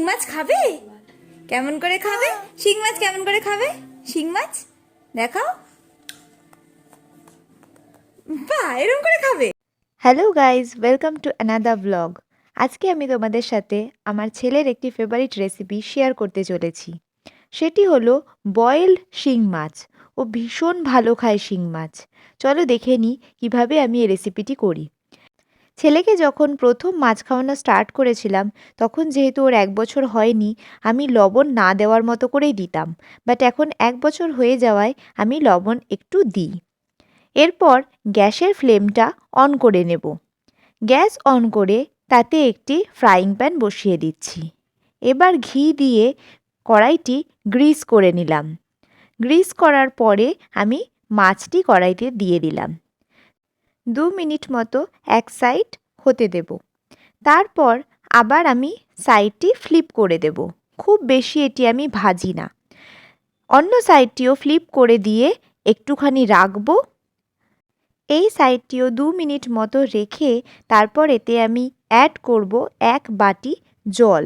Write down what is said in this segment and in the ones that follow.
মাছ খাবে? কেমন করে খাবে? শিং মাছ কেমন করে খাবে? শিং মাছ দেখাও। বাহ, এরকম করে খাবে। Hello guys, welcome to another blog. আজকে আমি তোমাদের সাথে আমার ছেলের একটি ফেভারিট রেসিপি শেয়ার করতে চলেছি। সেটি হলো বয়েলড শিং মাছ। ও ভীষণ ভালো খায় শিং মাছ। চলো দেখে নিই কীভাবে আমি এই রেসিপিটি করি। ছেলেকে যখন প্রথম মাছ খাওয়ানো স্টার্ট করেছিলাম, তখন যেহেতু ওর 1 বছর হয়নি, আমি লবণ না দেওয়ার মতো করেই দিতাম। বাট এখন 1 বছর হয়ে যাওয়ায় আমি লবণ একটু দিই। এরপর গ্যাসের ফ্লেমটা অন করে নেব। গ্যাস অন করে তাতে একটি ফ্রাইং প্যান বসিয়ে দিচ্ছি। এবার ঘি দিয়ে কড়াইটি গ্রিস করে নিলাম। গ্রিস করার পরে আমি মাছটি কড়াইতে দিয়ে দিলাম। 2 মিনিট মতো এক সাইড হতে দেব। তারপর আবার আমি সাইডটি ফ্লিপ করে দেব। খুব বেশি এটি আমি ভাজি না। অন্য সাইডটিও ফ্লিপ করে দিয়ে একটুখানি রাখবো। এই সাইডটিও 2 মিনিট মতো রেখে তারপর এতে আমি অ্যাড করব 1 বাটি জল।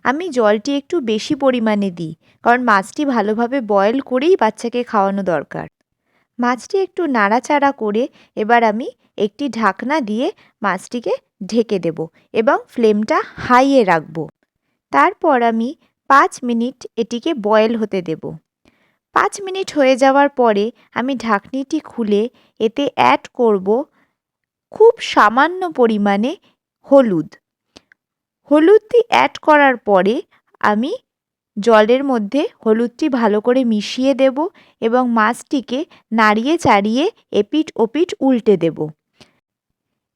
আমি জলটি একটু বেশি পরিমাণে দিই, কারণ মাছটি ভালোভাবে বয়েল করেই বাচ্চাকে খাওয়ানো দরকার। মাছটি একটু নাড়াচাড়া করে এবার আমি একটি ঢাকনা দিয়ে মাছটিকে ঢেকে দেব এবং ফ্লেমটা হাইয়ে রাখব। তারপর আমি 5 মিনিট এটিকে বয়েল হতে দেব। 5 মিনিট হয়ে যাওয়ার পরে আমি ঢাকনিটি খুলে এতে অ্যাড করব খুব সামান্য পরিমাণে হলুদ। হলুদটি অ্যাড করার পরে আমি জলের মধ্যে হলুদটি ভালো করে মিশিয়ে দেব এবং মাছটিকে নাড়িয়ে চাড়িয়ে এপিঠ ওপিঠ উল্টে দেব।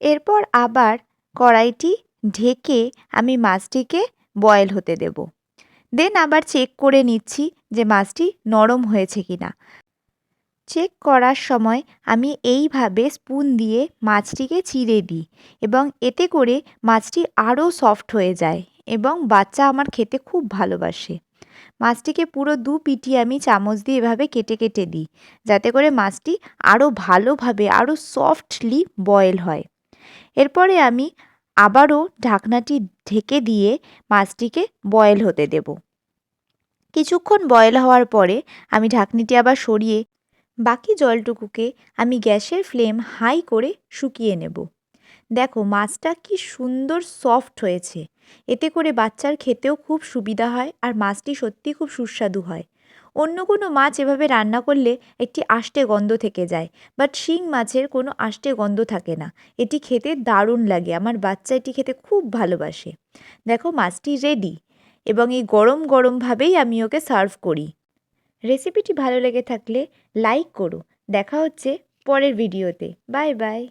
এরপর আবার কড়াইটি ঢেকে আমি মাছটিকে বয়েল হতে দেব। দেন আবার চেক করে নিচ্ছি যে মাছটি নরম হয়েছে কিনা। চেক করার সময় আমি এইভাবে স্পুন দিয়ে মাছটিকে চিড়ে দিই এবং এতে করে মাছটি আরও সফট হয়ে যায় এবং বাচ্চা আমার খেতে খুব ভালোবাসে। মাছটিকে পুরো 2 পিঠি আমি চামচ দিয়ে এভাবে কেটে কেটে দিই, যাতে করে মাছটি আরও ভালোভাবে আরও সফটলি বয়েল হয়। এরপরে আমি আবারও ঢাকনাটি ঢেকে দিয়ে মাছটিকে বয়েল হতে দেব। কিছুক্ষণ বয়েল হওয়ার পরে আমি ঢাকনিটি আবার সরিয়ে বাকি জলটুকুকে আমি গ্যাসের ফ্লেম হাই করে শুকিয়ে নেব। দেখো মাছটা কি সুন্দর সফট হয়েছে। এতে করে বাচ্চার খেতেও খুব সুবিধা হয় আর মাছটি সত্যিই খুব সুস্বাদু হয়। অন্য কোনো মাছ এভাবে রান্না করলে একটি আষ্টে গন্ধ থেকে যায়, বাট শিং মাছের কোনো আষ্টে গন্ধ থাকে না। এটি খেতে দারুণ লাগে, আমার বাচ্চা এটি খেতে খুব ভালোবাসে। দেখো মাছটি রেডি এবং এই গরম গরমভাবেই আমি ওকে সার্ভ করি। রেসিপিটি ভালো লেগে থাকলে লাইক করো। দেখা হচ্ছে পরের ভিডিওতে। Bye bye.